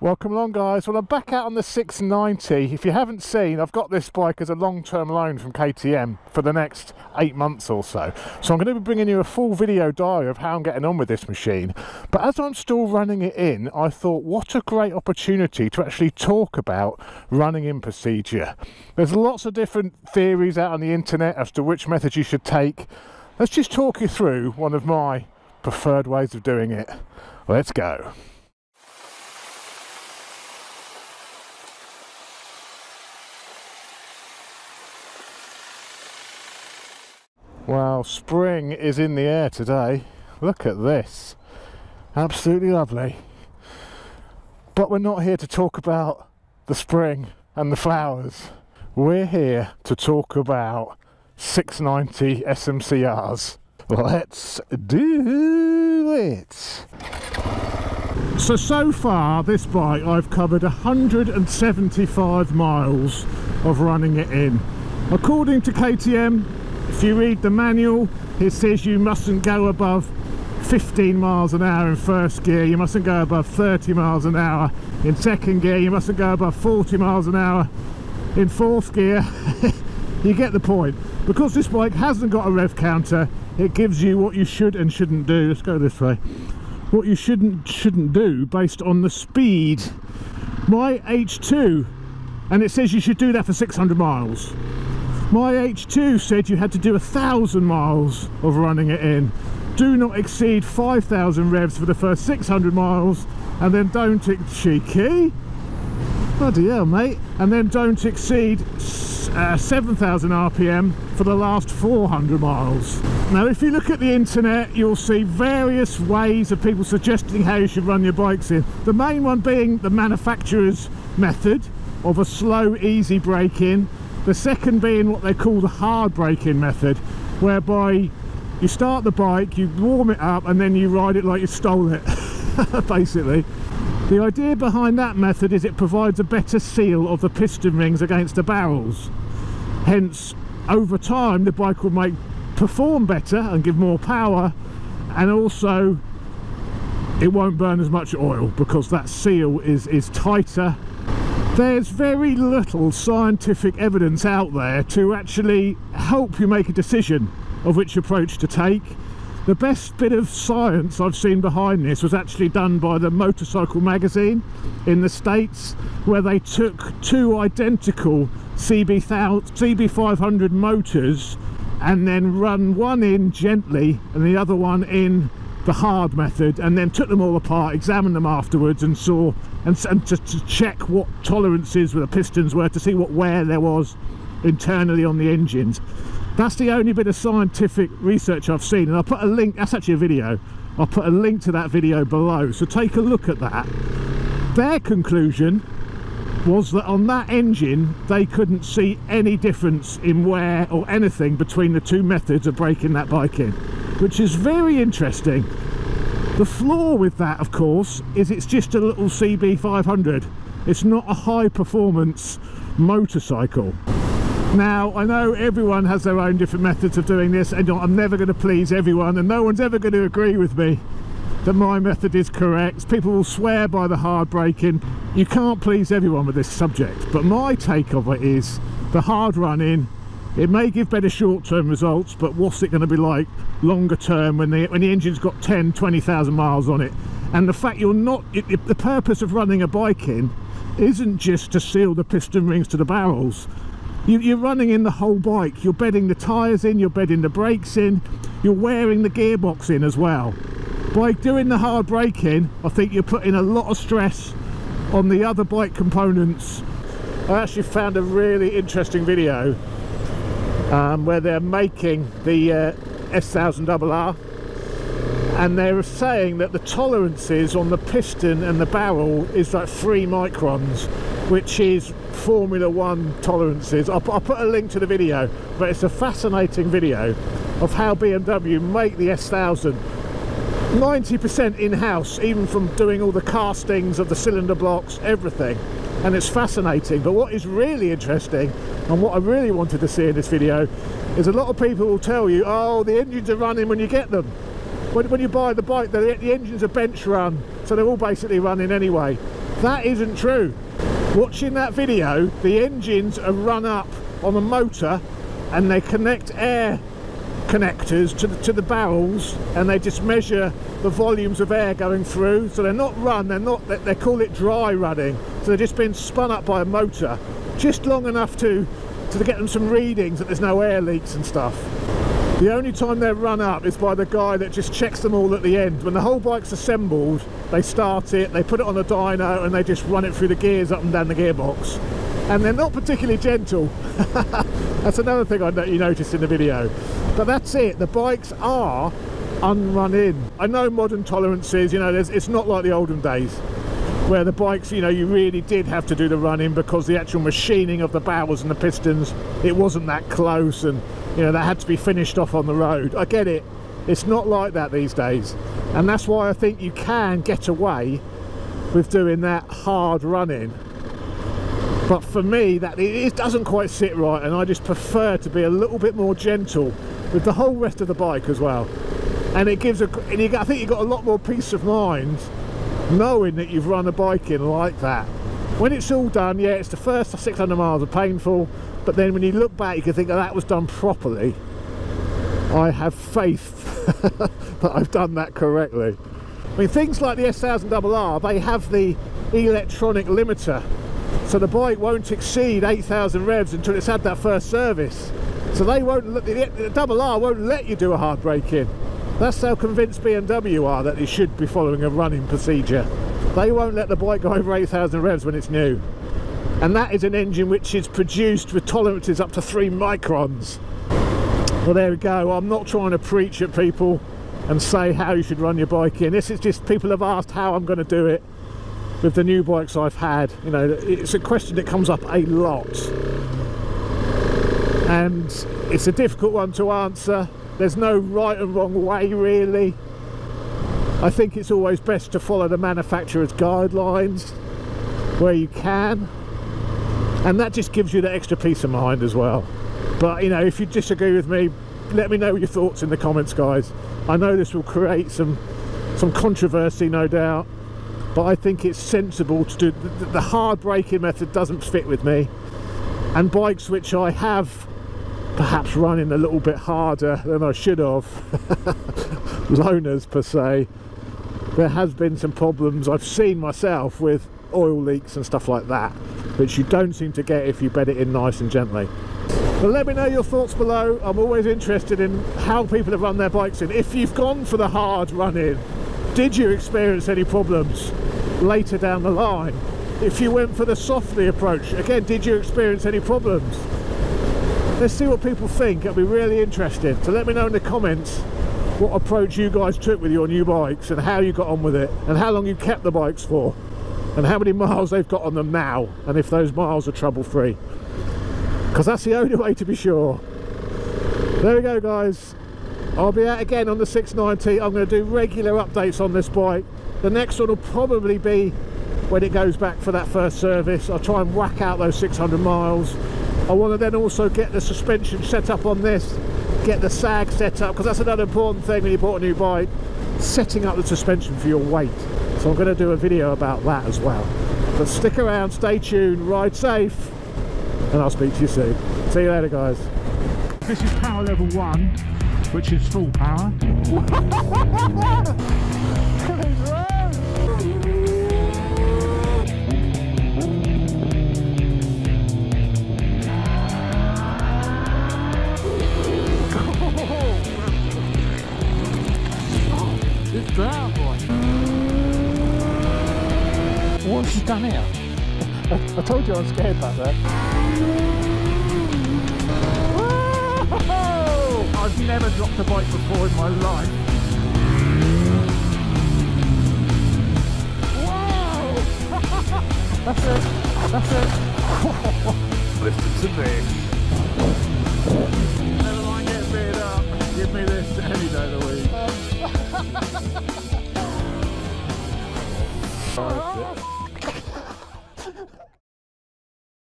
Welcome along, guys. Well, I'm back out on the 690. If you haven't seen, I've got this bike as a long-term loan from KTM for the next 8 months or so. So I'm going to be bringing you a full video diary of how I'm getting on with this machine. But as I'm still running it in, I thought, what a great opportunity to actually talk about running in procedure. There's lots of different theories out on the internet as to which method you should take. Let's just talk you through one of my preferred ways of doing it. Let's go. Wow, spring is in the air today. Look at this. Absolutely lovely. But we're not here to talk about the spring and the flowers. We're here to talk about 690 SMCRs. Let's do it. So far this bike I've covered 175 miles of running it in. According to KTM, if you read the manual, it says you mustn't go above 15 miles an hour in first gear, you mustn't go above 30 miles an hour in second gear, you mustn't go above 40 miles an hour in fourth gear. You get the point. Because this bike hasn't got a rev counter, it gives you what you should and shouldn't do. Let's go this way. What you shouldn't do based on the speed. My H2, and it says you should do that for 600 miles. My H2 said you had to do 1,000 miles of running it in. Do not exceed 5,000 revs for the first 600 miles, and then don't cheeky. Bloody hell, mate. And then don't exceed 7,000 RPM for the last 400 miles. Now, if you look at the internet, you'll see various ways of people suggesting how you should run your bikes in. The main one being the manufacturer's method of a slow, easy break-in. The second being what they call the hard braking method, whereby you start the bike, you warm it up, and then you ride it like you stole it, basically. The idea behind that method is it provides a better seal of the piston rings against the barrels. Hence, over time, the bike will perform better and give more power, and also it won't burn as much oil because that seal is tighter. There's very little scientific evidence out there to actually help you make a decision of which approach to take. The best bit of science I've seen behind this was actually done by the Motorcycle magazine in the States, where they took two identical CB500 motors and then run one in gently and the other one in the hard method, and then took them all apart, examined them afterwards, and saw and to check what tolerances with the pistons were, to see what wear there was internally on the engines. That's the only bit of scientific research I've seen, and I'll put a link. That's actually a video. I'll put a link to that video below, so take a look at that. Their conclusion was that on that engine they couldn't see any difference in wear or anything between the two methods of breaking that bike in, which is very interesting. The flaw with that, of course, is it's just a little CB500. It's not a high performance motorcycle. Now, I know everyone has their own different methods of doing this, and I'm never going to please everyone, and no one's ever going to agree with me that my method is correct. People will swear by the hard braking. You can't please everyone with this subject, but my take of it is the hard running. It may give better short-term results, but what's it going to be like longer term when the engine's got 10-20,000 miles on it? And the fact the purpose of running a bike in isn't just to seal the piston rings to the barrels. You're running in the whole bike. You're bedding the tyres in, you're bedding the brakes in, you're wearing the gearbox in as well. By doing the hard braking, I think you're putting a lot of stress on the other bike components. I actually found a really interesting video where they're making the S1000RR, and they're saying that the tolerances on the piston and the barrel is like 3 microns, which is Formula 1 tolerances. I'll put a link to the video, but it's a fascinating video of how BMW make the S1000. 90% in-house, even from doing all the castings of the cylinder blocks, everything. And it's fascinating. But what is really interesting, and what I really wanted to see in this video, is a lot of people will tell you, oh, the engines are running when you get them. When you buy the bike, the engines are bench run, so they're all basically running anyway. That isn't true. Watching that video, the engines are run up on a motor and they connect air connectors to the barrels, and they just measure the volumes of air going through. So they're not run, they call it dry running, so they're just being spun up by a motor just long enough to get them some readings that there's no air leaks and stuff. The only time they're run up is by the guy that just checks them all at the end. When the whole bike's assembled, they start it, they put it on a dyno, and they just run it through the gears up and down the gearbox. And they're not particularly gentle. That's another thing you noticed in the video. But that's it, the bikes are unrun in. I know modern tolerances, you know, it's not like the olden days where the bikes, you know, you really did have to do the running because the actual machining of the barrels and the pistons, it wasn't that close, and you know, that had to be finished off on the road. I get it, it's not like that these days, and that's why I think you can get away with doing that hard running. But for me, that it doesn't quite sit right, and I just prefer to be a little bit more gentle with the whole rest of the bike as well. And it gives I think you've got a lot more peace of mind knowing that you've run a bike in like that. When it's all done, yeah, it's the first 600 miles are painful, but then when you look back, you can think, oh, that was done properly. I have faith that I've done that correctly. I mean, things like the S1000RR, they have the electronic limiter, so the bike won't exceed 8,000 revs until it's had that first service. So they won't, the RR won't let you do a hard brake in. That's how convinced BMW are that it should be following a running procedure. They won't let the bike go over 8,000 revs when it's new. And that is an engine which is produced with tolerances up to 3 microns. Well, there we go. I'm not trying to preach at people and say how you should run your bike in. This is just, people have asked how I'm going to do it with the new bikes I've had. You know, it's a question that comes up a lot. And it's a difficult one to answer. There's no right and wrong way, really. I think it's always best to follow the manufacturer's guidelines where you can, and that just gives you the extra peace of mind as well. But you know, if you disagree with me, let me know your thoughts in the comments, guys. I know this will create some controversy, no doubt, but I think it's sensible to do the hard braking method. Doesn't fit with me, and bikes which I have perhaps running a little bit harder than I should have, loaners per se, there has been some problems I've seen myself with oil leaks and stuff like that, which you don't seem to get if you bed it in nice and gently. But let me know your thoughts below. I'm always interested in how people have run their bikes in. If you've gone for the hard run-in, did you experience any problems later down the line? If you went for the softly approach, again, did you experience any problems? Let's see what people think. It'll be really interesting. So let me know in the comments what approach you guys took with your new bikes and how you got on with it, and how long you kept the bikes for, and how many miles they've got on them now, and if those miles are trouble-free, because that's the only way to be sure. There we go, guys. I'll be out again on the 690. I'm going to do regular updates on this bike. The next one will probably be when it goes back for that first service. I'll try and whack out those 600 miles. I want to then also get the suspension set up on this, get the sag set up, because that's another important thing when you bought a new bike, setting up the suspension for your weight. So I'm going to do a video about that as well. But stick around, stay tuned, ride safe, and I'll speak to you soon. See you later, guys. This is power level 1, which is full power. It's down, boy. What's he done here? I told you I was scared back there. Whoa! I've never dropped a bike before in my life. Whoa! That's it. That's it. Listen to this.